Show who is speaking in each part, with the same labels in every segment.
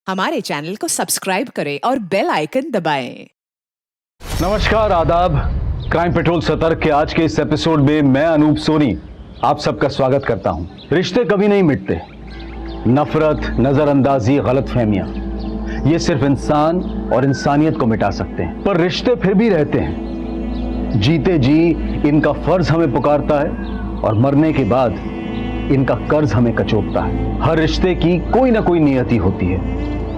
Speaker 1: हमारे चैनल को सब्सक्राइब करें और बेल आइकन दबाएं।
Speaker 2: नमस्कार, आदाब। क्राइम पेट्रोल सतर्क के आज के इस एपिसोड में मैं अनूप सोनी आप सबका स्वागत करता हूं। रिश्ते कभी नहीं मिटते। नफरत, नजरअंदाजी, गलतफहमियां, ये सिर्फ इंसान और इंसानियत को मिटा सकते हैं, पर रिश्ते फिर भी रहते हैं। जीते जी इनका फर्ज हमें पुकारता है और मरने के बाद इनका कर्ज हमें कचोटता है। हर रिश्ते की कोई ना कोई नियति होती है,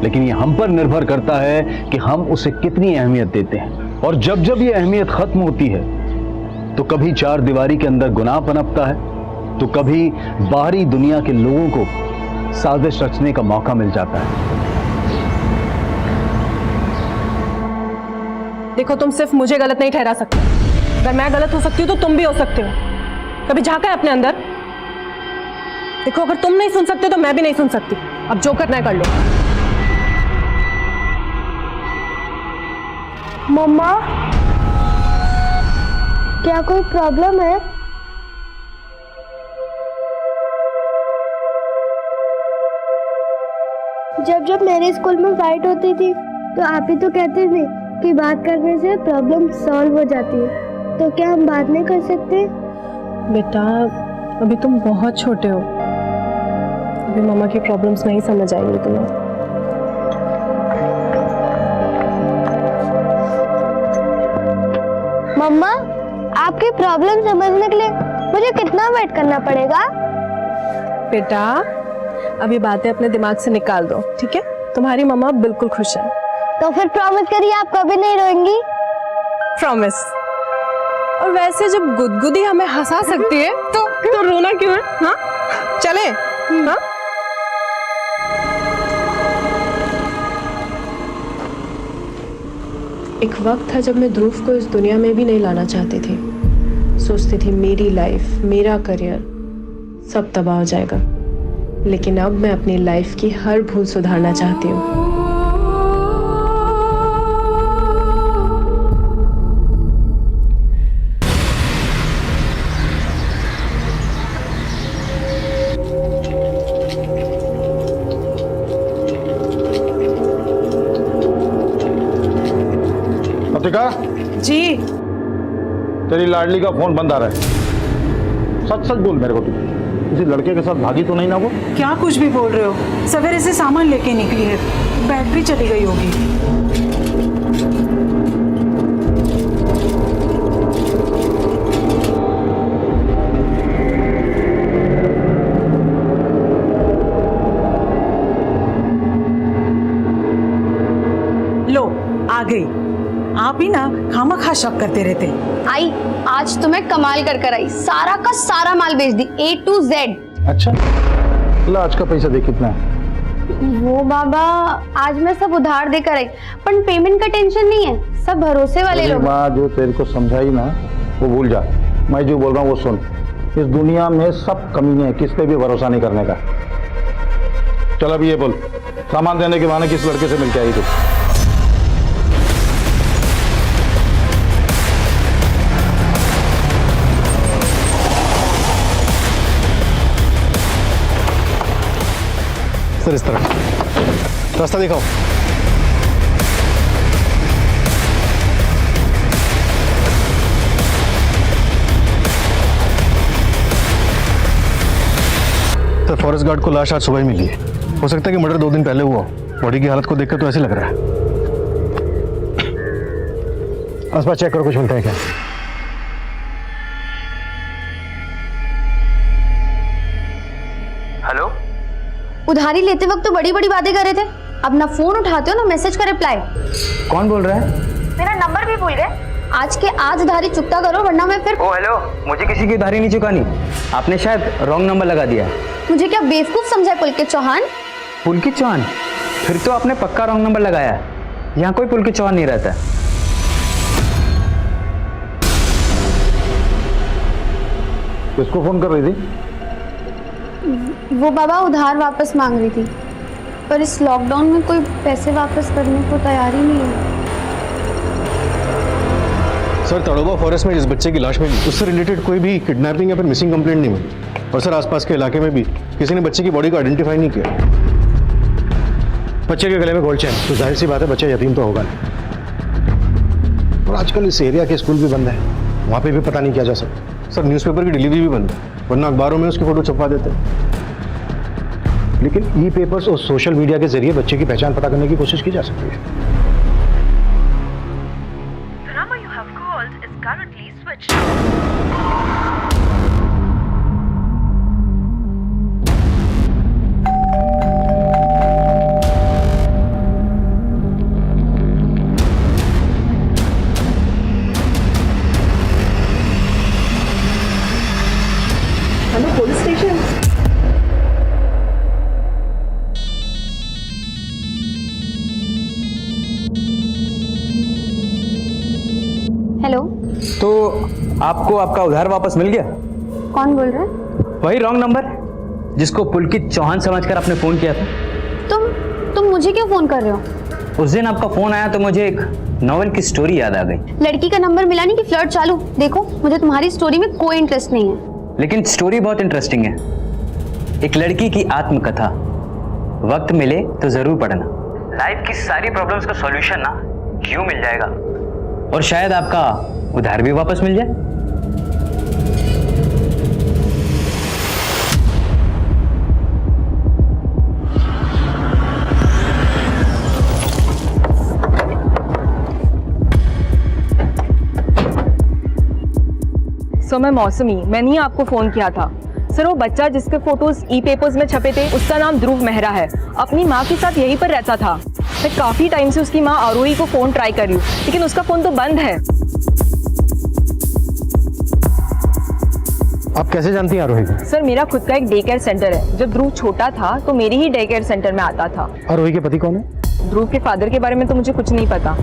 Speaker 2: लेकिन ये हम पर निर्भर करता है कि हम उसे कितनी अहमियत देते हैं। और जब जब ये अहमियत खत्म होती है तो कभी चार दीवारी के अंदर गुनाह पनपता है, तो कभी बाहरी दुनिया के लोगों को साजिश रचने का मौका मिल जाता है।
Speaker 3: देखो, तुम सिर्फ मुझे गलत नहीं ठहरा सकते। अगर मैं गलत हो सकती हूँ तो तुम भी हो सकते हो। कभी झांका है अपने अंदर? देखो, अगर तुम नहीं सुन सकते तो मैं भी नहीं सुन सकती। अब जो करना है कर लो।
Speaker 4: मम्मा, क्या कोई प्रॉब्लम है? जब जब मेरे स्कूल में फाइट होती थी तो आप ही तो कहते थे कि बात करने से प्रॉब्लम सॉल्व हो जाती है, तो क्या हम बात नहीं कर सकते?
Speaker 3: बेटा, अभी तुम बहुत छोटे हो। अभी मम्मा की प्रॉब्लम्स नहीं समझ आएंगी तुम्हें।
Speaker 4: मम्मा, आपकी प्रॉब्लम समझने के लिए मुझे कितना वेट करना पड़ेगा?
Speaker 3: बेटा, अब ये बातें अपने दिमाग से निकाल दो, ठीक है? तुम्हारी मम्मा बिल्कुल खुश है।
Speaker 4: तो फिर प्रॉमिस करिए आप कभी नहीं रोएंगी।
Speaker 3: प्रॉमिस। और वैसे जब गुदगुदी हमें हंसा सकती है तो रोना क्यों है? हाँ, चले। हाँ, एक वक्त था जब मैं ध्रुव को इस दुनिया में भी नहीं लाना चाहती थी। सोचती थी मेरी लाइफ, मेरा करियर सब तबाह हो जाएगा। लेकिन अब मैं अपनी लाइफ की हर भूल सुधारना चाहती हूँ। जी,
Speaker 5: तेरी लाडली का फोन बंद आ रहा है। सच सच बोल मेरे को, तू किसी लड़के के साथ भागी तो नहीं ना? वो
Speaker 6: क्या कुछ भी बोल रहे हो? सवेरे से सामान लेके निकली है, बैटरी चली गई होगी। लो, आ गई। आप ही ना खामखा शक करते रहते।
Speaker 7: आई, आज तो मैं कमाल कर आई। सारा का सारा माल बेच दी, A to Z।
Speaker 5: अच्छा, ला आज का पैसा दे कितना है?
Speaker 7: वो बाबा, आज मैं सब उधार देकर आई, पर पेमेंट का टेंशन नहीं है, सब भरोसे वाले लोग।
Speaker 5: माँ जो तेरे को समझाई ना वो भूल जा। मैं जो बोल रहा हूँ वो सुन। इस दुनिया में सब कमीने हैं, किस पे भी भरोसा नहीं करने का। चल अब ये बोल, सामान देने के बहाने किस लड़के से मिलके आई तू?
Speaker 8: सर, इस तरफ रास्ता दिखाओ। सर, फॉरेस्ट गार्ड को लाश आज सुबह ही मिली है। हो सकता है कि मर्डर 2 दिन पहले हुआ। बॉडी की हालत को देखकर तो ऐसे लग रहा है। आसपास चेक करो, कुछ मिलता है क्या?
Speaker 9: हेलो,
Speaker 7: उधारी लेते वक्त तो बड़ी बड़ी बातें कर रहे थे, अब ना फोन उठाते हो ना मैसेज का रिप्लाई।
Speaker 9: कौन बोल रहा है?
Speaker 7: मेरा नंबर भी भूल गए। आज के आज उधारी चुकता करो, वरना मैं फिर।
Speaker 9: ओ हेलो, मुझे किसी की उधारी नहीं चुकानी। आपने शायद रॉन्ग नंबर लगा दिया।
Speaker 7: मुझे क्या बेवकूफ समझा है पुलकित चौहान?
Speaker 9: पुलकित चौहान? फिर तो आपने पक्का रॉन्ग नंबर लगाया है। यहाँ कोई पुलकित चौहान नहीं रहता।
Speaker 5: किसको फोन कर रही थी?
Speaker 7: वो बाबा उधार वापस मांग रही थी, पर इस लॉकडाउन में कोई पैसे वापस करने को तैयार ही नहीं है।
Speaker 8: सर, तड़ोबा फॉरेस्ट में जिस बच्चे की लाश मिली उससे रिलेटेड कोई भी किडनैपिंग या फिर मिसिंग कंप्लेंट नहीं मिली। और सर, आसपास के इलाके में भी किसी ने बच्चे की बॉडी को आइडेंटिफाई नहीं किया। बच्चे के गले में गोल्ड चेन, तो जाहिर सी बात है बच्चा यतीम तो होगा नहीं। और आजकल इस एरिया के स्कूल भी बंद है, वहाँ पे भी पता नहीं क्या जा सकता। सर न्यूज़पेपर की डिलीवरी भी बंद है, वरना अखबारों में उसकी फोटो छपवा देते हैं। लेकिन ई पेपर्स और सोशल मीडिया के जरिए बच्चे की पहचान पता करने की कोशिश की जा सकती है।
Speaker 10: The number you have called is currently switched.
Speaker 3: Hello police station.
Speaker 7: Hello,
Speaker 9: तो आपको आपका उधार वापस मिल गया?
Speaker 7: कौन बोल रहा है?
Speaker 9: वही रॉन्ग नंबर जिसको पुलकित चौहान समझकर आपने फोन किया था।
Speaker 7: तुम मुझे क्यों फोन कर रहे हो?
Speaker 9: उस दिन आपका फोन आया तो मुझे एक नॉवेल की स्टोरी याद आ गई।
Speaker 7: लड़की का नंबर मिला नहीं कि फ्लर्ट चालू? देखो, मुझे तुम्हारी स्टोरी में कोई इंटरेस्ट नहीं है।
Speaker 9: लेकिन स्टोरी बहुत इंटरेस्टिंग है। एक लड़की की आत्मकथा। वक्त मिले तो जरूर पढ़ना। लाइफ की सारी प्रॉब्लम्स का सॉल्यूशन ना यूं मिल जाएगा, और शायद आपका उधार भी वापस मिल जाए।
Speaker 11: सर मैं मौसमी, मैंने ही आपको फोन किया था। सर वो बच्चा जिसके फोटोज ई पेपर्स में छपे थे उसका नाम ध्रुव मेहरा है। अपनी माँ के साथ यहीं पर रहता था। मैं काफी टाइम से उसकी माँ आरोही को फोन ट्राई कर रही हूँ, लेकिन उसका फोन तो बंद है।
Speaker 8: आप कैसे जानती हैं आरोही को?
Speaker 11: सर मेरा खुद का एक डे केयर सेंटर है। जब ध्रुव छोटा था तो मेरे ही डे केयर सेंटर में आता था।
Speaker 8: आरोही के पति कौन है?
Speaker 11: ध्रुव के फादर के बारे में तो मुझे कुछ नहीं पता।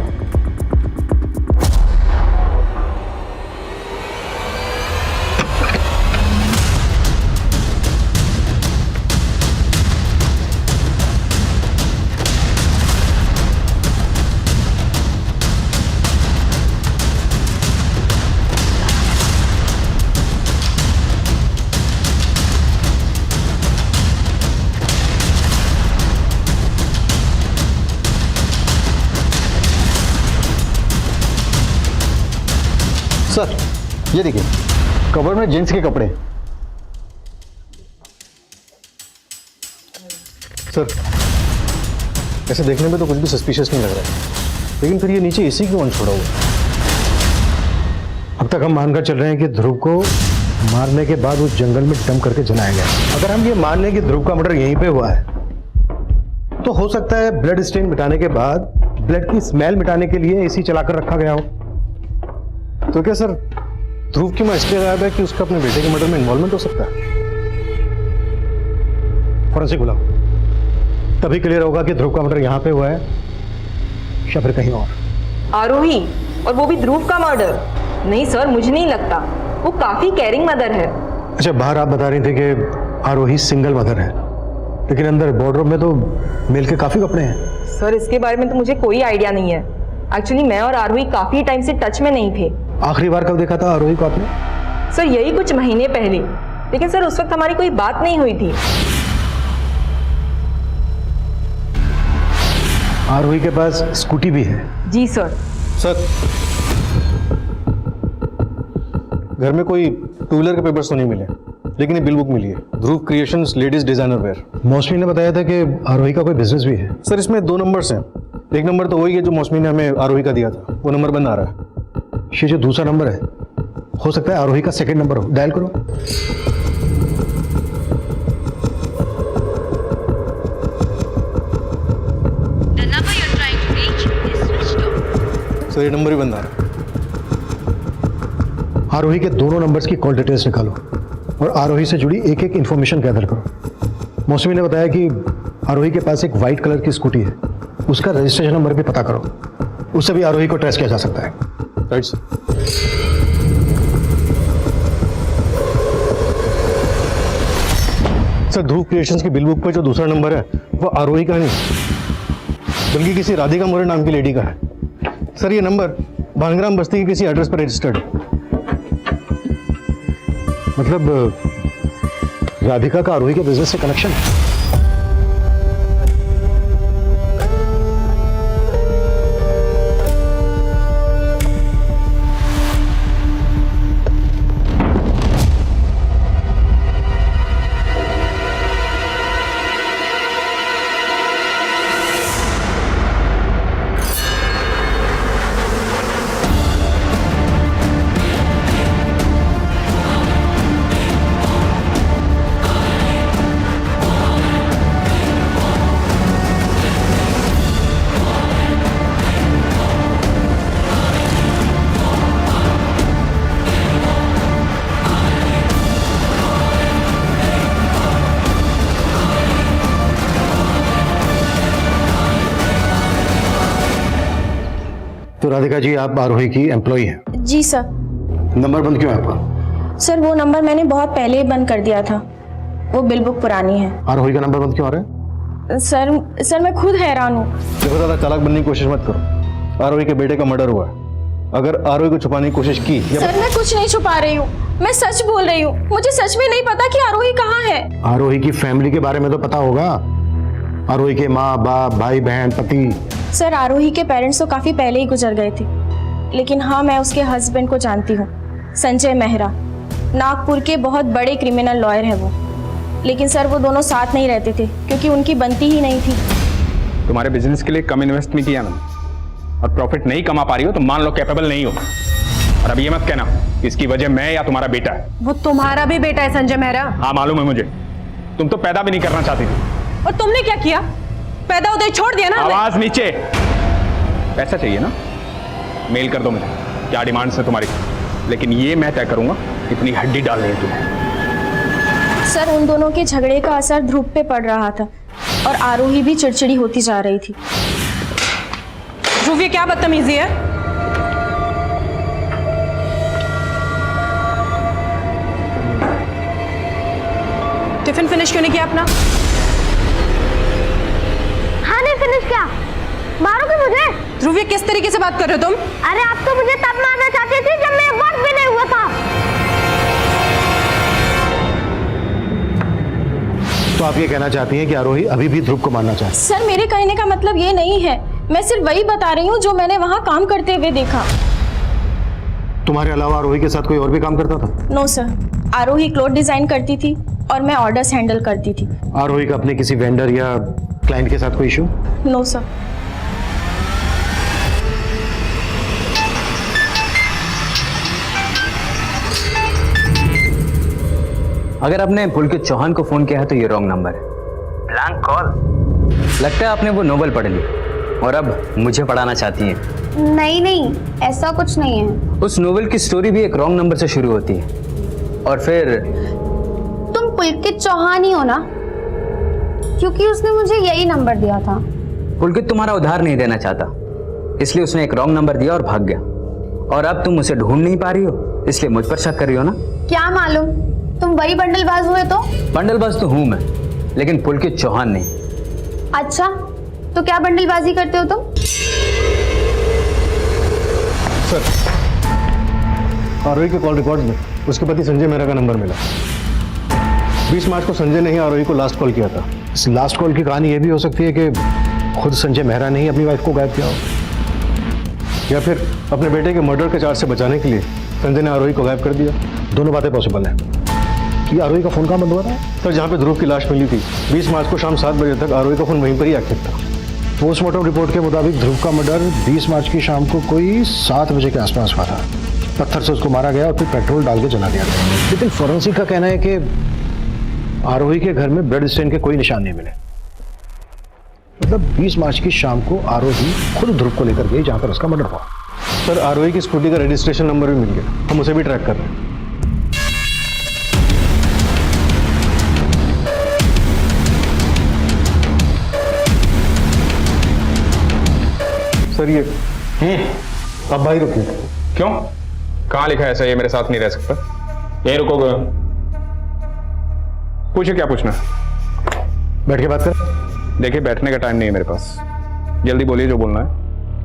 Speaker 8: सर ये देखिए, कवर में जेंट्स के कपड़े। सर ऐसे देखने में तो कुछ भी सस्पिशियस नहीं लग रहा है, लेकिन फिर ये नीचे एसी क्यों ऑन छोड़ा हुआ? अब तक हम मानकर चल रहे हैं कि ध्रुव को मारने के बाद उस जंगल में डंप करके जलाया गया। अगर हम ये मान लें कि ध्रुव का मर्डर यहीं पे हुआ है, तो हो सकता है ब्लड स्टेन मिटाने के बाद ब्लड की स्मेल मिटाने के लिए एसी चलाकर रखा गया हो। तो क्या सर ध्रुव की मां इसलिए गायब है कि उसका अपने बेटे के मर्डर में इन्वॉल्वमेंट हो सकता है? फॉरेंसिक बुलाओ, तभी क्लियर होगा कि ध्रुव का मर्डर यहां पे हुआ है या फिर कहीं और।
Speaker 11: आरोही, और वो भी ध्रुव का मर्डर? नहीं सर, मुझे नहीं लगता। वो काफी केयरिंग मदर है।
Speaker 8: अच्छा, बाहर आप बता रही थी कि आरोही सिंगल मदर है, लेकिन अंदर वार्डरोब में तो मेल के काफी कपड़े हैं।
Speaker 11: सर इसके बारे में तो मुझे कोई आइडिया नहीं है। एक्चुअली मैं और आरोही काफी टाइम से टच में नहीं थे।
Speaker 8: आखिरी बार कब देखा था आरोही को आपने?
Speaker 11: सर यही कुछ महीने पहले, लेकिन सर उस वक्त हमारी कोई बात नहीं हुई थी।
Speaker 8: आरोही के पास स्कूटी भी है?
Speaker 11: जी सर।
Speaker 8: सर घर में कोई टू व्हीलर के पेपर्स तो नहीं मिले, लेकिन ये बिल बुक मिली है, ध्रुव क्रिएशंस लेडीज डिजाइनर वेयर। मौसमी ने बताया था कि आरोही का कोई बिजनेस भी है। सर इसमें 2 नंबर्स हैं। एक नंबर तो वही है जो मौसमी ने हमें आरोही का दिया था, वो नंबर बंद आ रहा है। ये जो दूसरा नंबर है, हो सकता है आरोही का सेकंड नंबर हो। डायल करो।
Speaker 10: The number you're trying to reach is switched off.
Speaker 8: Sir ये नंबर ही बंद आ रहा है। आरोही के दोनों नंबर्स की कॉल डिटेल्स निकालो और आरोही से जुड़ी एक एक इंफॉर्मेशन गैदर करो। मौसमी ने बताया कि आरोही के पास एक वाइट कलर की स्कूटी है, उसका रजिस्ट्रेशन नंबर भी पता करो, उससे भी आरोही को ट्रेस किया जा सकता है। Right sir. सर ध्रुव क्रिएशंस की बिल बुक पे जो दूसरा नंबर है वो आरोही का नहीं, बल्कि किसी राधिका मोरे नाम की लेडी का है। सर ये नंबर भानग्राम बस्ती के किसी एड्रेस पर रजिस्टर्ड है। मतलब राधिका का आरोही के बिजनेस से कनेक्शन है। तो राधिका जी, आप आरोही की एम्प्लॉय हैं?
Speaker 7: जी सर।
Speaker 8: नंबर बंद क्यों है आपका?
Speaker 7: सर वो नंबर मैंने बहुत पहले ही बंद कर दिया था, वो बिल बुक पुरानी है।
Speaker 8: आरोही का नंबर बंद क्यों आ रहा है?
Speaker 7: सर मैं खुद हैरान हूँ।
Speaker 8: देखो दादा, चालाक बनने की कोशिश मत करो। आरोही के बेटे का मर्डर हुआ है। अगर आरोही को छुपाने की कोशिश की
Speaker 7: सर मैं कुछ नहीं छुपा रही हूँ, मैं सच बोल रही हूँ। मुझे सच में नहीं पता कि आरोही कहाँ है।
Speaker 8: आरोही की फैमिली के बारे में तो पता होगा। आरोही के माँ बाप, भाई बहन, पति।
Speaker 7: सर आरोही के पेरेंट्स तो काफी पहले ही गुजर गए थे, लेकिन हाँ मैं उसके हस्बैंड को जानती हूँ, संजय मेहरा। नागपुर के बहुत बड़े क्रिमिनल लॉयर है वो। लेकिन सर वो दोनों साथ नहीं रहते थे क्योंकि उनकी बनती ही नहीं थी।
Speaker 12: तुम्हारे बिजनेस के लिए कम इन्वेस्ट नहीं किया मैंने, और प्रॉफिट नहीं कमा पा रही हो तो मान लो कैपेबल नहीं हो। और अब ये मत कहना कि इसकी वजह मैं या तुम्हारा बेटा है।
Speaker 11: वो तुम्हारा भी बेटा है संजय मेहरा।
Speaker 12: हाँ मालूम है मुझे, तुम तो पैदा भी नहीं करना चाहती थी।
Speaker 11: और तुमने क्या किया? पैदा होते ही छोड़ दिया ना।
Speaker 12: आवाज नीचे। पैसा चाहिए ना, मेल कर दो मुझे, क्या डिमांड्स है तुम्हारी, लेकिन ये मैं तय करूंगा कितनी हड्डी डाल रही है तुम्हें।
Speaker 7: सर उन दोनों के झगड़े का असर ध्रुव पे पड़ रहा था और आरोही भी चिड़चिड़ी होती जा रही थी।
Speaker 11: ध्रुव ये क्या बदतमीजी है? टिफिन फिनिश क्यों नहीं किया अपना?
Speaker 4: हाँ नहीं फिनिश किया। मारोगे मुझे?
Speaker 11: ध्रुव ये किस तरीके से बात कर रहे हो तुम?
Speaker 4: अरे आप तो मुझे तब मारना चाहती थी जब मैं वक्त भी नहीं हुआ था।
Speaker 8: तो आप ये कहना चाहती हैं कि आरोही अभी भी ध्रुव को मारना चाहती है?
Speaker 7: सर मेरे कहने का मतलब ये नहीं है, मैं सिर्फ वही बता रही हूँ जो मैंने वहाँ काम करते हुए देखा।
Speaker 8: तुम्हारे अलावा आरोही के साथ कोई और भी काम करता था?
Speaker 7: नो सर, आरोही क्लोथ डिजाइन करती थी और मैं ऑर्डर्स हैंडल करती थी।
Speaker 8: आरोही का अपने किसी वेंडर या क्लाइंट के साथ कोई इशू?
Speaker 7: No sir.
Speaker 9: अगर आपने पुलकित चौहान को फोन किया है तो ये रॉन्ग नंबर है। Blank call. लगता है आपने वो नोवेल पढ़ ली और अब मुझे पढ़ाना चाहती हैं।
Speaker 7: नहीं ऐसा कुछ नहीं है।
Speaker 9: उस नोवेल की स्टोरी भी एक रॉन्ग नंबर से शुरू होती है और फिर
Speaker 7: तुम पुलकित चौहान ही हो ना? क्योंकि उसने मुझे यही नंबर दिया था।
Speaker 9: पुलकित तुम्हारा उधार नहीं देना चाहता, इसलिए उसने एक रॉन्ग नंबर दिया और भाग गया। और अब तुम उसे ढूंढ नहीं पा रही हो, इसलिए मुझ पर शक कर रही हो ना?
Speaker 7: क्या मालूम, तुम वही बंडलबाज हुए तो?
Speaker 9: बंडलबाज तो हूं मैं, लेकिन पुलकित चौहान नहीं।
Speaker 7: अच्छा, तो क्या बंडलबाजी करते हो तुम?
Speaker 8: सर, आरोही के कॉल रिकॉर्ड में उसके पति संजय मेहरा का नंबर मिला। 20 मार्च को संजय ने ही आरोही को लास्ट कॉल किया था। इस लास्ट कॉल की कहानी यह भी हो सकती है कि खुद संजय मेहरा ने ही अपनी वाइफ को गायब किया हो, या फिर अपने बेटे के मर्डर के चार्ज से बचाने के लिए संजय ने आरोही को गायब कर दिया। दोनों बातें पॉसिबल है। कि आरोही का फोन कहाँ बंद हुआ था? सर, जहाँ पे ध्रुव की लाश मिली थी 20 मार्च को शाम 7 बजे तक आरोही का फोन वहीं पर ही एक्टिव था। पोस्टमार्टम रिपोर्ट के मुताबिक ध्रुव का मर्डर 20 मार्च की शाम को कोई 7 बजे के आसपास हुआ था। पत्थर से उसको मारा गया और फिर पेट्रोल डाल के जला दिया गया। लेकिन फोरेंसिक का कहना है कि आरोही के घर में ब्लड स्टेन के कोई निशान नहीं मिले। मतलब 20 मार्च की शाम को आरोही खुद ध्रुव को लेकर गई जहां पर उसका मर्डर हुआ। सर, आरोही की स्कूटी का रजिस्ट्रेशन नंबर भी मिल गया, हम उसे भी ट्रैक कर रहे हैं। सर, ये आप भाई रुकिए।
Speaker 12: क्यों? कहाँ लिखा है ऐसा ये मेरे साथ नहीं रह सकता? यहीं रुकोगे? पूछे क्या पूछना?
Speaker 8: बैठ के बात कर।
Speaker 12: देखिए, बैठने का टाइम नहीं है मेरे पास, जल्दी बोलिए जो बोलना है,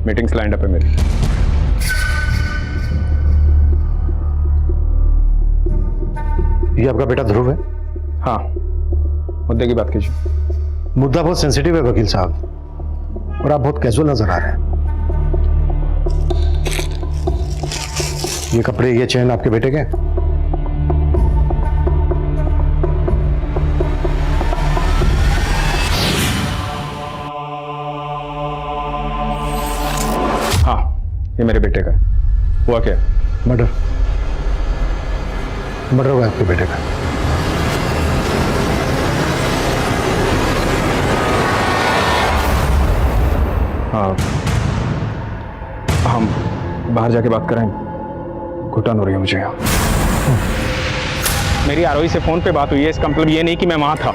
Speaker 12: मीटिंग्स लाइंड अप है मेरी।
Speaker 8: ये आपका बेटा ध्रुव है?
Speaker 12: हाँ, मुद्दे की बात कीजिए।
Speaker 8: मुद्दा बहुत सेंसिटिव है वकील साहब, और आप बहुत कैजुअल नजर आ रहे हैं। ये कपड़े, ये चेन आपके बेटे के?
Speaker 12: हाँ, ये मेरे बेटे का है। हुआ क्या?
Speaker 8: मर्डर हुआ आपके बेटे का।
Speaker 12: हाँ, हम बाहर जाके बात करें, घुटन हो रही है मुझे यहाँ। मेरी आरोही से फोन पे बात हुई है, इसका मतलब ये नहीं कि मैं वहां था।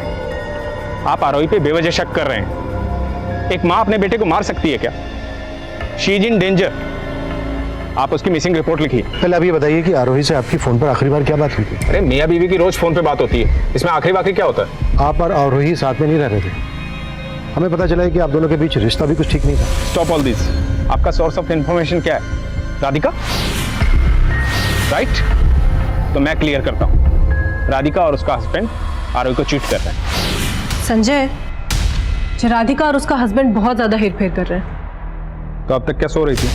Speaker 12: आप आरोही पे बेवजह शक कर रहे हैं। एक माँ अपने बेटे को मार सकती है क्या? She is in danger. आप उसकी मिसिंग रिपोर्ट लिखिए।
Speaker 8: पहले आप ये बताइए कि आरोही से आपकी फोन पर आखिरी बार क्या बात हुई थी?
Speaker 12: अरे मियाँ बीवी की रोज फोन पे बात होती है, इसमें आखिरी वाकई क्या होता है?
Speaker 8: आप और आरोही साथ में नहीं रह रहे थे। हमें पता चला है कि आप दोनों के बीच रिश्ता भी कुछ ठीक नहीं था।
Speaker 12: Stop all this. आपका सोर्स ऑफ इंफॉर्मेशन क्या है? राधिका, राइट? तो मैं क्लियर करता हूँ, राधिका और उसका हस्बैंड आरोही को चीट कर रहे हैं।
Speaker 3: संजय, राधिका और उसका हस्बैंड बहुत ज्यादा हेरफेर कर रहे हैं।
Speaker 12: तो अब तक क्या सो रही थी?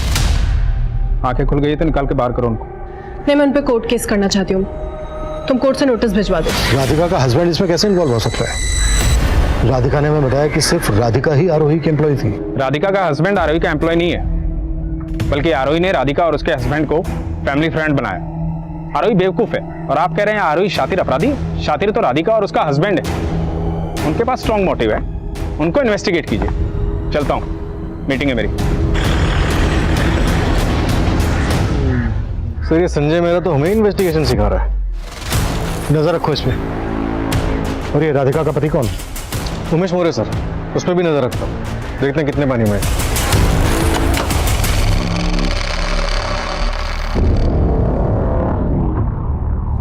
Speaker 12: आंखें खुल गई तो निकाल के बाहर करो उनको।
Speaker 3: नहीं, मैं उन पे कोर्ट केस करना चाहती हूँ। तुम कोर्ट से नोटिस भिजवा दो।
Speaker 8: राधिका का हस्बैंड इसमें कैसे इन्वॉल्व हो सकता है? राधिका ने हमें बताया कि सिर्फ राधिका ही आरोही की एम्प्लॉय थी।
Speaker 12: राधिका का हस्बैंड आरोही का एम्प्लॉय नहीं है, बल्कि आरोही ने राधिका और उसके हस्बैंड को फैमिली फ्रेंड बनाया। आरोही बेवकूफ है और आप कह रहे हैं आरोही शातिर अपराधी? शातिर तो राधिका और उसका हस्बैंड है। उनके पास स्ट्रॉन्ग मोटिव है, उनको इन्वेस्टिगेट कीजिए। चलता हूँ, मीटिंग है मेरी।
Speaker 8: सर ये संजय मेहरा तो हमें इन्वेस्टिगेशन सिखा रहा है। नजर रखो इसमें। और ये राधिका का पति कौन? उमेश मोरे सर, उस पर भी नजर रखता हूँ। देखते हैं कितने पानी में है।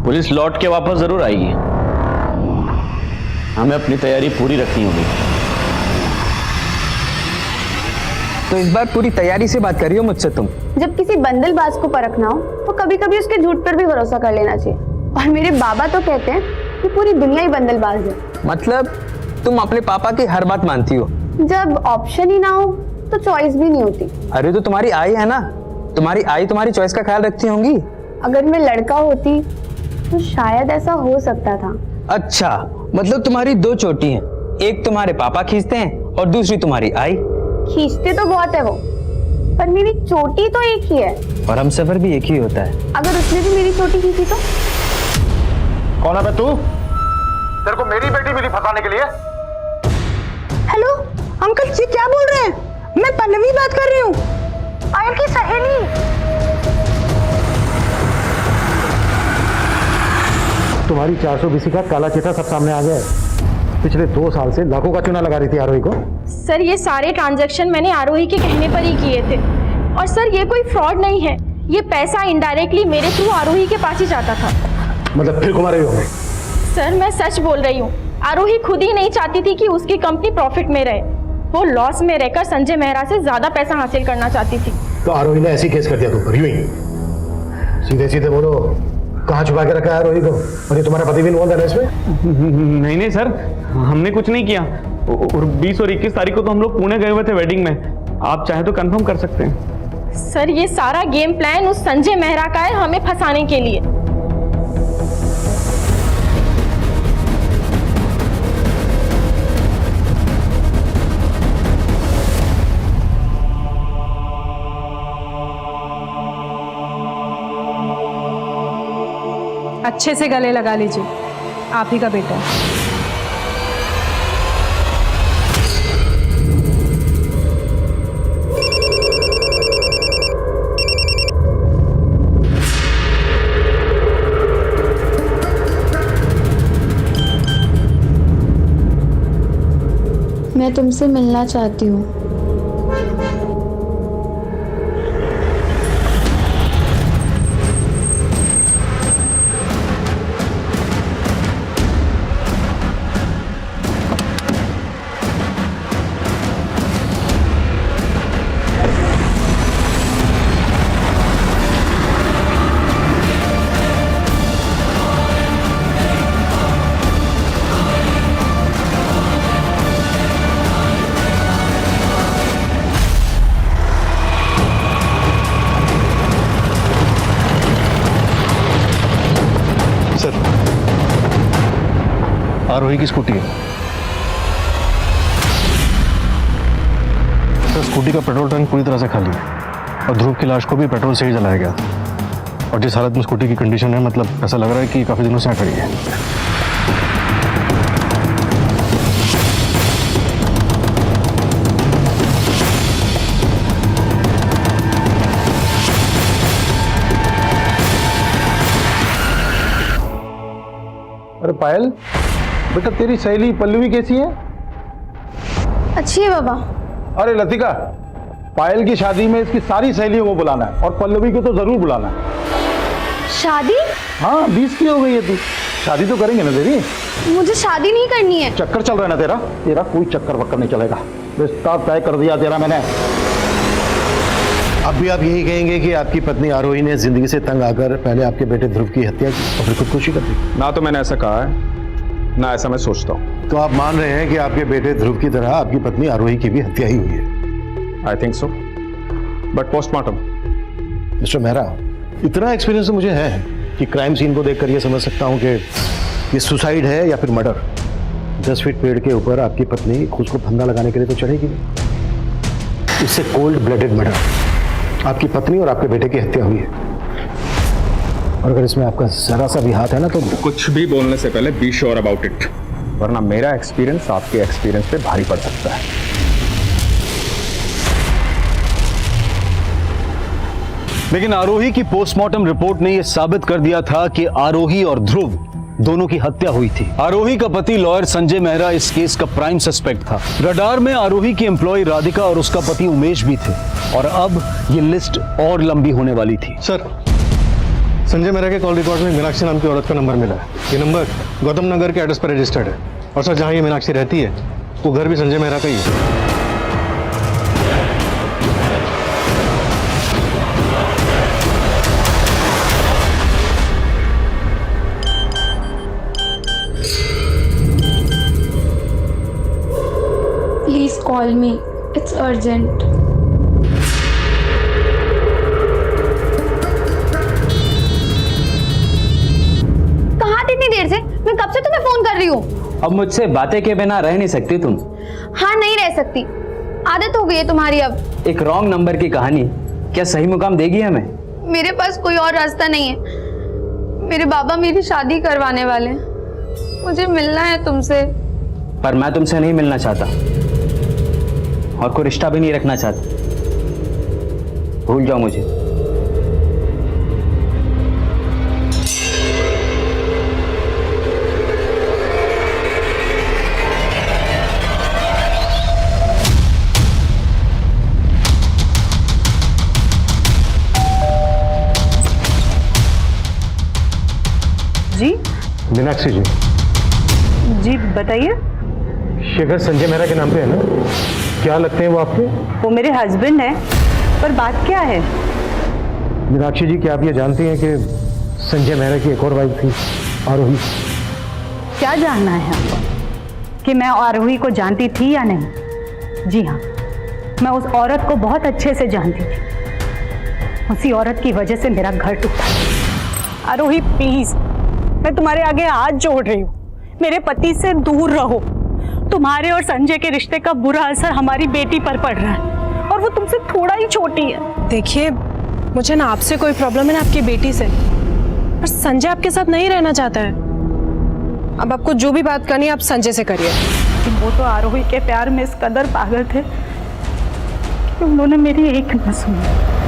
Speaker 13: पुलिस लौट के वापस जरूर आएगी, हमें अपनी तैयारी पूरी रखनी होगी।
Speaker 9: तो इस बार पूरी तैयारी से बात कर रही हो मुझसे तुम?
Speaker 4: जब किसी बंदलबाज को परखना हो तो कभी कभी उसके झूठ पर भी भरोसा कर लेना चाहिए। और मेरे बाबा तो कहते हैं कि पूरी दुनिया ही बंदलबाज है।
Speaker 9: मतलब तुम अपने पापा की हर बात मानती हो?
Speaker 4: जब ऑप्शन ही ना हो तो चॉइस भी नहीं होती।
Speaker 9: अरे तो तुम्हारी आई है ना, तुम्हारी आई तुम्हारी चॉइस का ख्याल रखती होंगी।
Speaker 4: अगर मैं लड़का होती तो शायद ऐसा हो सकता था।
Speaker 9: अच्छा, मतलब तुम्हारी दो चोटी हैं, एक तुम्हारे पापा खींचते हैं और दूसरी तुम्हारी आई।
Speaker 4: खींचते तो बहुत है वो, पर मेरी चोटी तो एक ही है।
Speaker 9: और हम सफर भी एक ही होता है।
Speaker 4: अगर उसने भी मेरी चोटी खींची तो?
Speaker 5: कौन है बे तू? तेरे को मेरी बेटी मिली फंसाने के लिए?
Speaker 6: हेलो अंकल जी, क्या बोल रहे हैं? मैं पल्लवी बात कर रही हूँ, आयल की सहेली।
Speaker 8: तुम्हारी 420 का काला चिट्ठा सब सामने आ गया है। पिछले 2 साल से लाखों का चूना लगा रही थी आरोही को।
Speaker 7: सर ये सारे ट्रांजैक्शन मैंने आरोही के कहने पर ही किए थे। और सर ये कोई फ्रॉड नहीं है, ये पैसा इनडायरेक्टली मेरे थ्रू आरोही के पास ही जाता था।
Speaker 8: मतलब फिर घुमा रही हो हमें?
Speaker 7: सर मैं सच बोल रही हूँ, आरोही खुद ही नहीं चाहती थी कि उसकी कंपनी प्रॉफिट में रहे। वो लॉस में रहकर संजय मेहरा से ज्यादा पैसा हासिल करना चाहती थी।
Speaker 8: तो आरोही ने ऐसी केस कर दिया तुम पर? यूं ही सीधे सीधे बोलो, कहाँ छुपा के रखा है आरोही को? और ये तुम्हारा पति भी इन्वॉल्व है इसमें?
Speaker 14: नहीं नहीं सर, हमने कुछ नहीं किया। और 20 और 21 तारीख को तो हम लोग पुणे गए हुए थे वेडिंग में। आप चाहे तो कंफर्म कर सकते हैं।
Speaker 7: सर ये सारा गेम प्लान उस संजय मेहरा का है, हमें फंसाने के लिए।
Speaker 3: अच्छे से गले लगा लीजिए, आप ही का बेटा है।
Speaker 4: मैं तुमसे मिलना चाहती हूँ।
Speaker 8: आरोही की स्कूटी है सर। स्कूटी का पेट्रोल टैंक पूरी तरह से खाली है और ध्रुव की लाश को भी पेट्रोल से ही जलाया गया था। और जिस हालत में स्कूटी की कंडीशन है, मतलब ऐसा लग रहा है कि काफी दिनों से यहाँ खड़ी है।
Speaker 5: अरे पायल बेटा, तेरी सहेली पल्लवी कैसी है?
Speaker 4: अच्छी है बाबा।
Speaker 5: अरे लतिका, पायल की शादी में इसकी सारी सहेलियों को बुलाना है और पल्लवी को तो जरूर बुलाना है।
Speaker 4: शादी?
Speaker 5: हाँ 20 की हो गई है तू, शादी तो करेंगे ना तेरी।
Speaker 4: मुझे शादी नहीं करनी है।
Speaker 5: चक्कर चल रहा है ना तेरा? तेरा कोई चक्कर वक्कर नहीं चलेगा, रिश्ता तय कर दिया तेरा मैंने।
Speaker 8: अब भी आप यही कहेंगे कि आपकी पत्नी आरोही ने जिंदगी से तंग आकर पहले आपके बेटे ध्रुव की हत्या की और फिर खुदकुशी कर दी?
Speaker 12: ना तो मैंने ऐसा कहा है, ना ऐसा मैं सोचता हूँ।
Speaker 8: तो आप मान रहे हैं कि आपके बेटे ध्रुव की तरह आपकी पत्नी आरोही की भी हत्या ही हुई है?
Speaker 12: I think so, but postmortem.
Speaker 8: Mister Mehra, इतना एक्सपीरियंस तो मुझे है कि क्राइम सीन को देखकर यह समझ सकता हूँ कि ये सुसाइड है या फिर मर्डर। 10 फीट पेड़ के ऊपर आपकी पत्नी खुद को फंदा लगाने के लिए तो चढ़ेगी नहीं। इससे कोल्ड ब्लडेड मर्डर, आपकी पत्नी और आपके बेटे की हत्या हुई है। और अगर इसमें आपका जरा सा भी हाथ है ना तो
Speaker 12: कुछ भी बोलने से पहले बी श्योर अबाउट इट, वरना मेरा एक्सपीरियंस आपके एक्सपीरियंस पे भारी पड़ सकता है।
Speaker 2: लेकिन आरोही की पोस्टमार्टम रिपोर्ट ने यह साबित कर दिया था कि आरोही और ध्रुव दोनों की हत्या हुई थी। आरोही का पति लॉयर संजय मेहरा इस केस का प्राइम सस्पेक्ट था। रडार में आरोही की एम्प्लॉय राधिका और उसका पति उमेश भी थे और अब ये लिस्ट और लंबी होने वाली थी।
Speaker 8: सर, संजय मेहरा के कॉल रिकॉर्ड में मीनाक्षी नाम की औरत का नंबर मिला है। ये नंबर गौतम नगर के एड्रेस पर रजिस्टर्ड है और सर जहाँ ये मीनाक्षी रहती है वो घर भी संजय मेहरा का ही है।
Speaker 4: Please call me. It's urgent. कहाँ थी इतनी देर से? मैं कब से तुम्हें फोन कर रही हूँ।
Speaker 9: अब मुझसे बातें के बिना रह नहीं सकती तुम?
Speaker 4: हाँ नहीं रह सकती, आदत हो गई है तुम्हारी अब।
Speaker 9: एक रॉन्ग नंबर की कहानी क्या सही मुकाम देगी हमें?
Speaker 4: मेरे पास कोई और रास्ता नहीं है। मेरे बाबा मेरी शादी करवाने वाले हैं, मुझे मिलना है तुमसे।
Speaker 9: पर मैं तुमसे नहीं मिलना चाहता और कोई रिश्ता भी नहीं रखना चाहता। भूल जाओ मुझे।
Speaker 11: जी
Speaker 8: मीनाक्षी जी।
Speaker 11: जी बताइए।
Speaker 8: शेखर संजय मेहरा के नाम पे है ना? क्या लगते हैं वो आपके?
Speaker 11: वो मेरे हस्बैंड हैं, पर बात क्या है?
Speaker 8: मीनाक्षी जी, क्या आप ये जानती हैं कि संजय मेहरा की एक और वाइफ थी, आरोही?
Speaker 11: क्या जानना है आपको कि मैं आरोही को जानती थी या नहीं? जी हाँ, मैं उस औरत को बहुत अच्छे से जानती थी। उसी औरत की वजह से मेरा घर टूटा। आरोही प्लीज, मैं तुम्हारे आगे हाथ जोड़ रही हूँ, मेरे पति से दूर रहो। तुम्हारे और संजय के रिश्ते का बुरा असर हमारी बेटी पर पड़ रहा है और वो तुमसे थोड़ा ही छोटी है।
Speaker 3: देखिए, मुझे ना आपसे कोई प्रॉब्लम है ना आपकी बेटी से, पर संजय आपके साथ नहीं रहना चाहता है। अब आपको जो भी बात करनी है आप संजय से करिए।
Speaker 11: लेकिन वो तो आरोही के प्यार में इस कदर पागल थे कि उन्होंने मेरी एक न सुनी।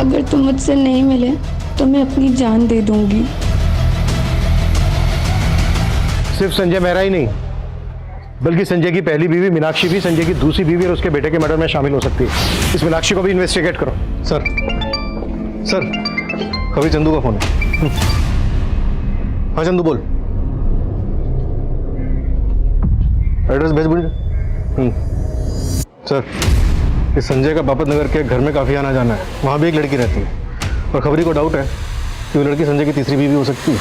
Speaker 4: अगर तुम मुझसे नहीं मिले तो मैं अपनी जान दे दूंगी।
Speaker 8: सिर्फ संजय मेहरा ही नहीं, बल्कि संजय की पहली बीवी मीनाक्षी भी संजय की दूसरी बीवी और उसके बेटे के मर्डर में शामिल हो सकती है। इस मीनाक्षी को भी इन्वेस्टिगेट करो। सर, कभी चंदू का फोन है। हाँ चंदू बोल। एड्रेस भेज बोल। सर, कि संजय का बापत नगर के घर में काफ़ी आना जाना है, वहाँ भी एक लड़की रहती है और खबरी को डाउट है कि वो लड़की संजय की तीसरी बीवी हो सकती है।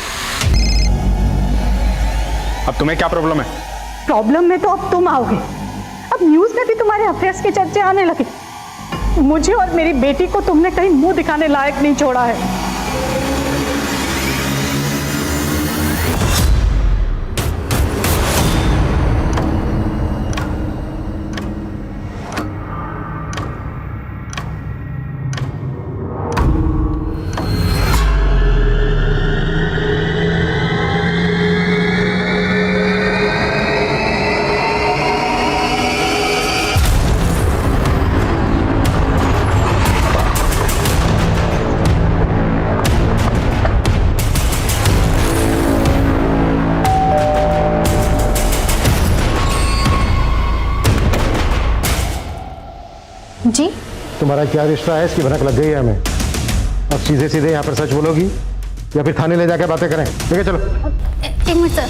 Speaker 12: अब तुम्हें क्या प्रॉब्लम है?
Speaker 6: प्रॉब्लम में तो अब तुम आओगे। अब न्यूज में भी तुम्हारे अफेयर्स के चर्चे आने लगे। मुझे और मेरी बेटी को तुमने कहीं मुंह दिखाने लायक नहीं छोड़ा है।
Speaker 7: जी
Speaker 8: तुम्हारा क्या रिश्ता है इसकी भनक लग गई है हमें। अब सीधे सीधे यहाँ पर सच बोलोगी या फिर थाने ले जाकर बातें करें? ठीक है चलो।
Speaker 4: एक मिनट सर।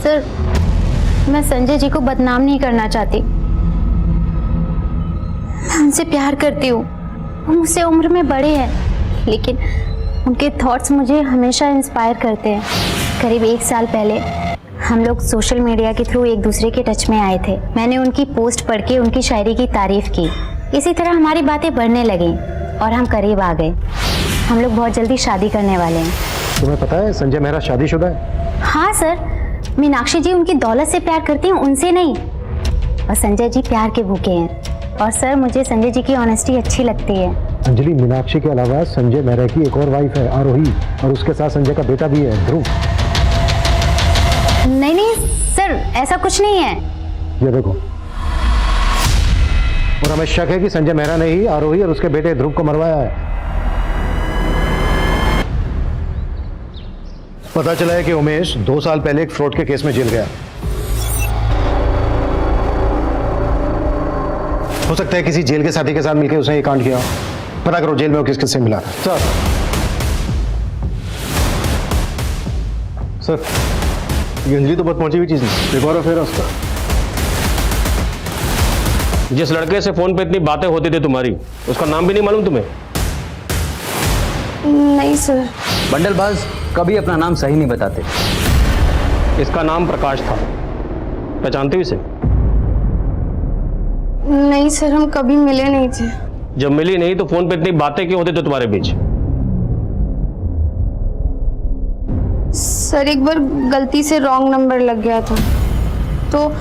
Speaker 4: सर मैं संजय जी को बदनाम नहीं करना चाहती, मैं उनसे प्यार करती हूँ। वो मुझसे उम्र में बड़े हैं लेकिन उनके थॉट्स मुझे हमेशा इंस्पायर करते हैं। करीब 1 साल पहले हम लोग सोशल मीडिया के थ्रू एक दूसरे के टच में आए थे। मैंने उनकी पोस्ट पढ़ के उनकी शायरी की तारीफ की। इसी तरह हमारी बातें बढ़ने लगी और हम करीब आ गए। हम लोग बहुत जल्दी शादी करने वाले हैं।
Speaker 8: तुम्हें पता है संजय मेहरा शादीशुदा है?
Speaker 4: हाँ सर, मीनाक्षी जी उनकी दौलत से प्यार करती हैं, उनसे नहीं। और संजय जी प्यार के भूखे हैं। और सर मुझे संजय जी की ऑनेस्टी अच्छी लगती है।
Speaker 8: अंजलि, मीनाक्षी के अलावा संजय मेहरा की एक और वाइफ है आरोही, और उसके साथ संजय का बेटा भी है ध्रुव।
Speaker 4: नहीं सर, ऐसा कुछ नहीं है।
Speaker 8: ये देखो, और हमें शक है कि संजय मेहरा ने ही आरोही और उसके बेटे ध्रुव को मरवाया है। पता चला है कि उमेश 2 साल पहले एक फ्रॉड के केस में जेल गया। हो सकता है किसी जेल के साथी के साथ मिलकर उसने ये कांड किया। पता करो जेल में वो किस किस से मिला था। सर ये अंजलि तो बहुत पहुंची हुई चीज नहीं, एक और अफेयर है उसका।
Speaker 13: जिस लड़के से फोन पे इतनी बातें होती थी तुम्हारी, उसका नाम भी नहीं मालूम तुम्हें?
Speaker 4: नहीं सर।
Speaker 9: बंडलबाज कभी अपना नाम सही नहीं बताते।
Speaker 13: इसका नाम प्रकाश था, पहचानते हो इसे?
Speaker 4: नहीं सर, हम कभी मिले नहीं थे।
Speaker 13: जब मिली नहीं तो फोन पे इतनी बातें क्यों होती थी तुम्हारे बीच?
Speaker 4: सर एक बार गलती से रॉन्ग नंबर लग गया था तो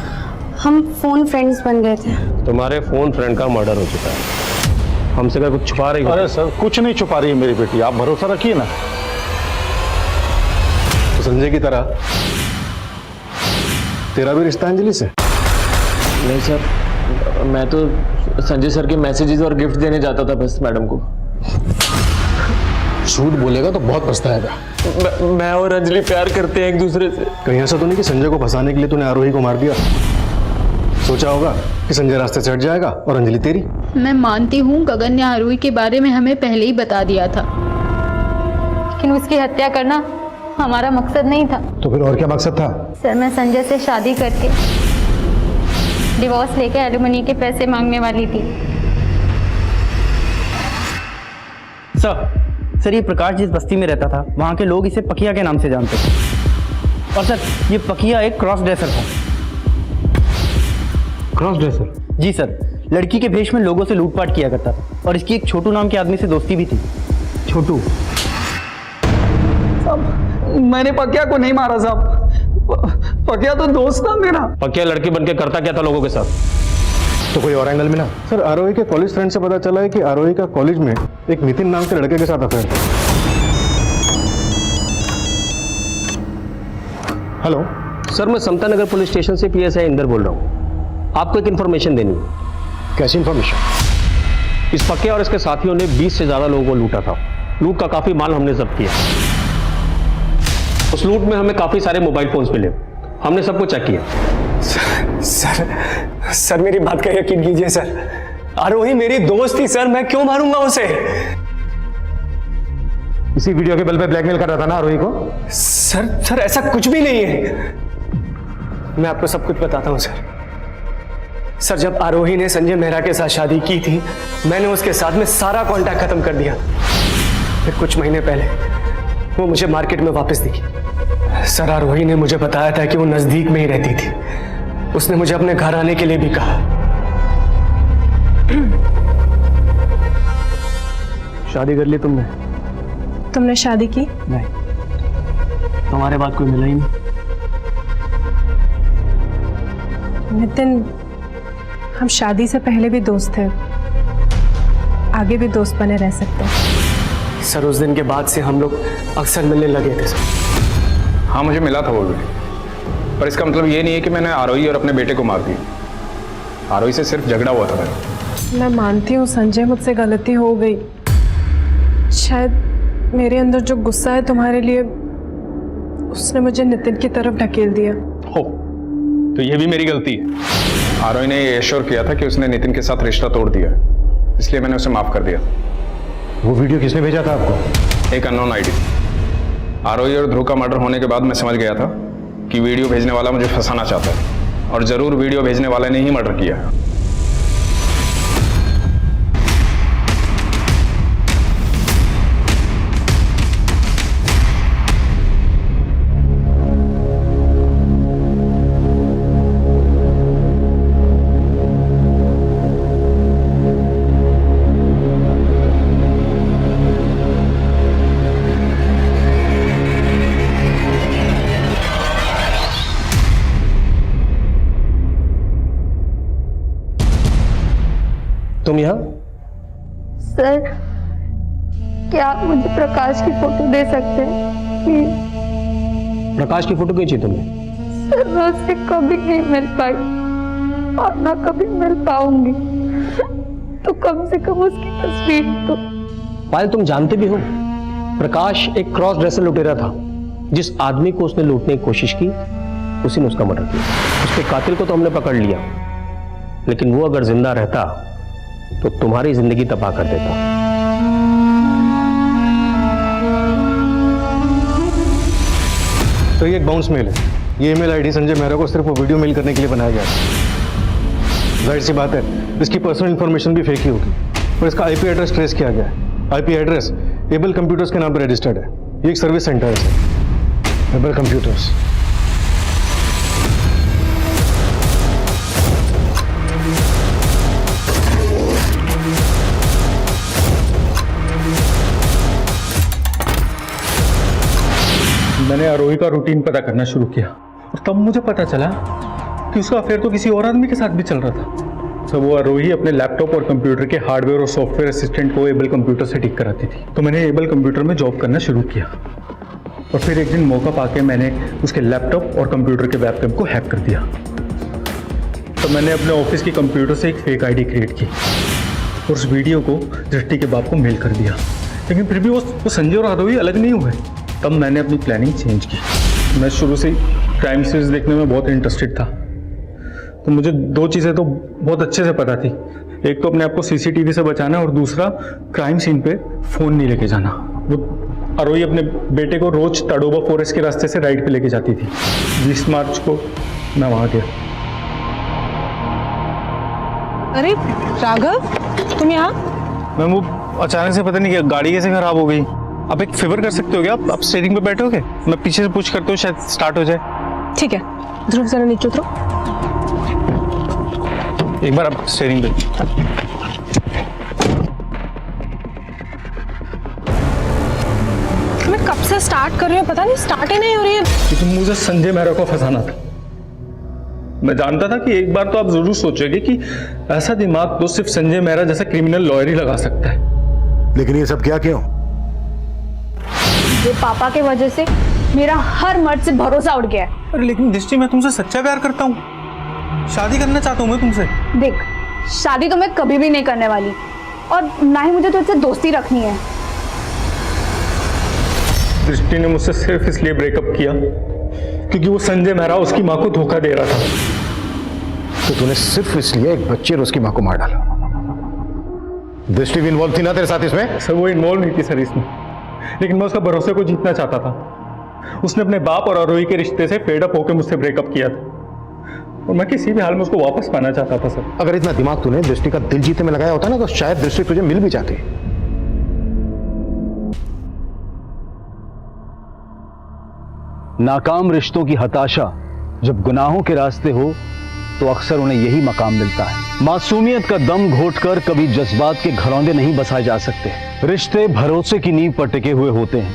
Speaker 4: हम फोन फ्रेंड्स बन गए थे।
Speaker 13: तुम्हारे फोन फ्रेंड का मर्डर हो चुका है। हमसे क्या कुछ छुपा रही हो?
Speaker 5: अरे सर कुछ नहीं छुपा रही है मेरी बेटी, आप भरोसा रखिए ना।
Speaker 8: तो संजय की तरह तेरा भी रिश्ता अंजलि से?
Speaker 15: नहीं सर, मैं तो संजय सर के मैसेजेस और गिफ्ट देने जाता था बस मैडम को।
Speaker 8: झूठ बोलेगा तो बहुत पछताएगा।
Speaker 15: मैं और अंजलि प्यार करते हैं एक दूसरे से।
Speaker 8: कहीं ऐसा तो नहीं कि संजय को फंसाने के लिए तूने आरोही को मार दिया? सोचा होगा कि संजय रास्ते से हट जाएगा और अंजलि तेरी।
Speaker 16: मैं मानती हूँ गगन ने आरोही के बारे में हमें पहले ही बता दिया था,
Speaker 4: लेकिन उसकी हत्या करना हमारा मकसद नहीं था।
Speaker 8: तो फिर और क्या मकसद था?
Speaker 4: सर मैं संजय से शादी करके डिवोर्स लेके एलिमनी के पैसे मांगने वाली थी।
Speaker 9: सर ये प्रकाश जिस बस्ती में रहता था वहाँ के लोग इसे पकिया के नाम से जानते थे। और सर ये पकिया एक क्रॉस ड्रेसर था।
Speaker 8: Cross dresser?
Speaker 9: जी सर, लड़की के भेष में लोगों से लूटपाट किया करता था और इसकी एक छोटू नाम के आदमी से दोस्ती भी थी। छोटू?
Speaker 15: मैंने पकिया को नहीं मारा साहब, पकिया तो दोस्त था मेरा।
Speaker 13: पकिया लड़की बनके करता क्या था लोगों के साथ?
Speaker 8: तो कोई और एंगल मिला? सर आरोही के कॉलेज फ्रेंड से पता चला है कि आरोही का कॉलेज में एक नितिन नाम के लड़के के साथ अफेयर था। हेलो
Speaker 13: सर, मैं समता नगर पुलिस स्टेशन से PSI इंदर बोल रहा हूँ। आपको एक इन्फॉर्मेशन देनी है।
Speaker 8: कैसी इन्फॉर्मेशन?
Speaker 13: इस पकिया और इसके साथियों ने 20 से ज्यादा लोगों को लूटा था। लूट का काफी माल हमने जब्त किया। उस लूट में हमें काफी सारे मोबाइल फोन्स मिले, हमने सबको चेक किया।
Speaker 15: सर मेरी बात का यकीन कीजिए सर, आरोही मेरी दोस्त थी सर, मैं क्यों मारूंगा उसे?
Speaker 8: इसी वीडियो के बल पे ब्लैकमेल कर रहा था ना आरोही को?
Speaker 15: सर ऐसा कुछ भी नहीं है, मैं आपको सब कुछ बताता हूँ सर।
Speaker 17: सर, जब आरोही ने संजय मेहरा के साथ शादी की थी, मैंने उसके साथ में सारा कांटेक्ट खत्म कर दिया। फिर कुछ महीने पहले वो मुझे मार्केट में वापस दिखी। सर, आरोही ने मुझे बताया था कि वो नजदीक में ही रहती थी। उसने मुझे अपने घर आने के लिए भी कहा।
Speaker 13: शादी कर ली तुमने?
Speaker 3: तुमने शादी की?
Speaker 13: नहीं, तुम्हारे बाद कोई मिला ही नहीं।
Speaker 3: नितिन, हम शादी से पहले भी दोस्त थे, आगे भी दोस्त बने रह सकते हैं।
Speaker 17: सर, उस दिन के बाद से हम लोग अक्सर मिलने लगे थे सर।
Speaker 12: हाँ, मुझे मिला था वो भी, पर इसका मतलब ये नहीं है कि मैंने आरोही और अपने बेटे को मार दिया। आरोही से सिर्फ झगड़ा हुआ था मेरा।
Speaker 3: मैं मानती हूँ संजय, मुझसे गलती हो गई। शायद मेरे अंदर जो गुस्सा है तुम्हारे लिए, उसने मुझे नितिन की तरफ ढकेल दिया।
Speaker 12: हो, तो ये भी मेरी गलती है। आरोही ने ये एश्योर किया था कि उसने नितिन के साथ रिश्ता तोड़ दिया, इसलिए मैंने उसे माफ कर दिया।
Speaker 8: वो वीडियो किसने भेजा था आपको?
Speaker 12: एक अननोन आईडी। आरोही और ध्रुव का मर्डर होने के बाद मैं समझ गया था कि वीडियो भेजने वाला मुझे फंसाना चाहता है, और जरूर वीडियो भेजने वाले ने ही मर्डर किया है।
Speaker 13: तुम यहाँ?
Speaker 18: सर, क्या आप मुझे प्रकाश की फोटो दे सकते हैं प्लीज?
Speaker 13: प्रकाश की फोटो क्यों चाहिए तुम्हें?
Speaker 18: सर, मैं उससे कभी नहीं मिल पाई और ना कभी मिल पाऊंगी, तो कम से कम उसकी तस्वीर तो।
Speaker 13: पायल, तुम जानते भी हो प्रकाश एक क्रॉस ड्रेसर लुटेरा था। जिस आदमी को उसने लूटने की कोशिश की, उसी ने उसका मर्डर किया। उसके कातिल को तो हमने पकड़ लिया, लेकिन वो अगर जिंदा रहता तो तुम्हारी जिंदगी तबाह कर देता।
Speaker 8: तो ये एक बाउंस मेल है। ये ईमेल आईडी संजय मेहरा को सिर्फ वो वीडियो मेल करने के लिए बनाया गया है। जाहिर सी बात है, इसकी पर्सनल इंफॉर्मेशन भी फेक ही होगी, और इसका आईपी एड्रेस ट्रेस किया गया है। आईपी एड्रेस एबल कंप्यूटर्स के नाम पर रजिस्टर्ड है। ये एक सर्विस सेंटर है, एबल कंप्यूटर्स।
Speaker 19: मैंने आरोही का रूटीन पता करना शुरू किया, और तब मुझे पता चला कि उसका अफेयर तो किसी और आदमी के साथ भी चल रहा था। तो वो आरोही अपने लैपटॉप और कंप्यूटर के हार्डवेयर और सॉफ्टवेयर असिस्टेंट को एबल कंप्यूटर से ठीक कराती थी। तो मैंने एबल कंप्यूटर में जॉब करना शुरू किया, और फिर एक दिन मौका पाके मैंने उसके लैपटॉप और कंप्यूटर के वेबकैम को हैक कर दिया। तो मैंने अपने ऑफिस के कंप्यूटर से एक फेक आईडी क्रिएट की और उस वीडियो को दृष्टि के बाप को मेल कर दिया। लेकिन फिर भी वो संजय और आरोही अलग नहीं हुए। तब मैंने अपनी प्लानिंग चेंज की। मैं शुरू से ही क्राइम सीरीज देखने में बहुत इंटरेस्टेड था, तो मुझे दो चीज़ें तो बहुत अच्छे से पता थी। एक तो अपने आप को सीसीटीवी से बचाना, और दूसरा क्राइम सीन पे फ़ोन नहीं लेके जाना। वो आरोही अपने बेटे को रोज ताडोबा फॉरेस्ट के रास्ते से राइड पे लेके जाती थी। 20 मार्च को मैं वहाँ गया।
Speaker 3: अरे राघव, तुम यहाँ?
Speaker 19: मैम, वो अचानक से पता नहीं क्या गाड़ी कैसे खराब हो गई। आप एक फेवर कर सकते हो क्या? आप स्टीयरिंग पे बैठोगे, मैं पीछे से पुश करता हूँ, शायद स्टार्ट हो जाए।
Speaker 3: ठीक है, ध्रुव जरा नीचे उतरो।
Speaker 19: एक बार आप स्टीयरिंग पे।
Speaker 3: मैं कब से स्टार्ट कर रही हूँ, पता नहीं स्टार्ट ही नहीं हो रही है।
Speaker 19: क्योंकि मुझे संजय मेहरा को फंसाना था। मैं जानता था कि एक बार तो आप जरूर सोचोगे कि ऐसा दिमाग तो सिर्फ संजय मेहरा जैसा क्रिमिनल लॉयर ही लगा सकता है।
Speaker 8: लेकिन ये सब क्या क्यों?
Speaker 6: ये पापा के वजह से मेरा हर मर्द से भरोसा उठ गया है।
Speaker 19: अरे लेकिन दृष्टि, मैं तुमसे सच्चा प्यार करता हूँ, शादी करना चाहता हूँ मैं तुमसे।
Speaker 6: देख, शादी तो मैं कभी भी नहीं करने वाली, और ना ही मुझे तुझसे दोस्ती रखनी है।
Speaker 19: दृष्टि ने मुझसे सिर्फ इसलिए ब्रेकअप किया क्योंकि वो संजय मेहरा उसकी माँ को धोखा दे रहा था।
Speaker 8: तो तूने सिर्फ इसलिए एक बच्चे और उसकी माँ को मार डाला? दृष्टि भी इन्वॉल्व थी ना तेरे साथ इसमें?
Speaker 19: सर, वो इन्वॉल्व नहीं थी सर इसमें, लेकिन मैं उसका भरोसे को जीतना चाहता था। उसने अपने बाप और आरोही के रिश्ते से फेड अप होकर मुझसे ब्रेकअप किया था। और मैं किसी भी हाल में उसको वापस पाना चाहता था सर।
Speaker 8: अगर इतना दिमाग तूने दृष्टि का दिल जीतने में लगाया होता ना तो शायद दृष्टि तुझे मिल भी जाती।
Speaker 2: नाकाम रिश्तों की हताशा जब गुनाहों के रास्ते हो तो अक्सर उन्हें यही मकाम मिलता है। मासूमियत का दम घोटकर कभी जज्बात के घरौंदे नहीं बसाए जा सकते। रिश्ते भरोसे की नींव पर टिके हुए होते हैं,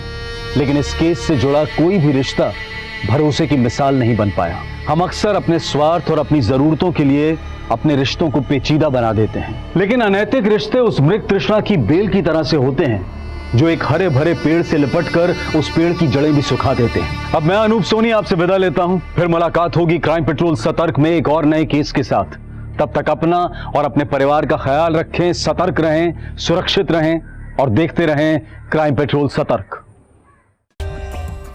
Speaker 2: लेकिन इस केस से जुड़ा कोई भी रिश्ता भरोसे की मिसाल नहीं बन पाया। हम अक्सर अपने स्वार्थ और अपनी जरूरतों के लिए अपने रिश्तों को पेचीदा बना देते हैं, लेकिन अनैतिक रिश्ते उस मृग तृष्णा की बेल की तरह से होते हैं जो एक हरे भरे पेड़ से लिपटकर उस पेड़ की जड़ें भी सुखा देते हैं। अब मैं अनूप सोनी आपसे विदा लेता हूं, फिर मुलाकात होगी क्राइम पेट्रोल सतर्क में एक और नए केस के साथ। तब तक अपना और अपने परिवार का ख्याल रखें, सतर्क रहें, सुरक्षित रहें और देखते रहें क्राइम पेट्रोल सतर्क।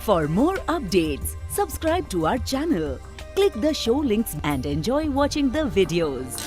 Speaker 1: For more updates, subscribe to our channel, click the show links and enjoy watching the videos.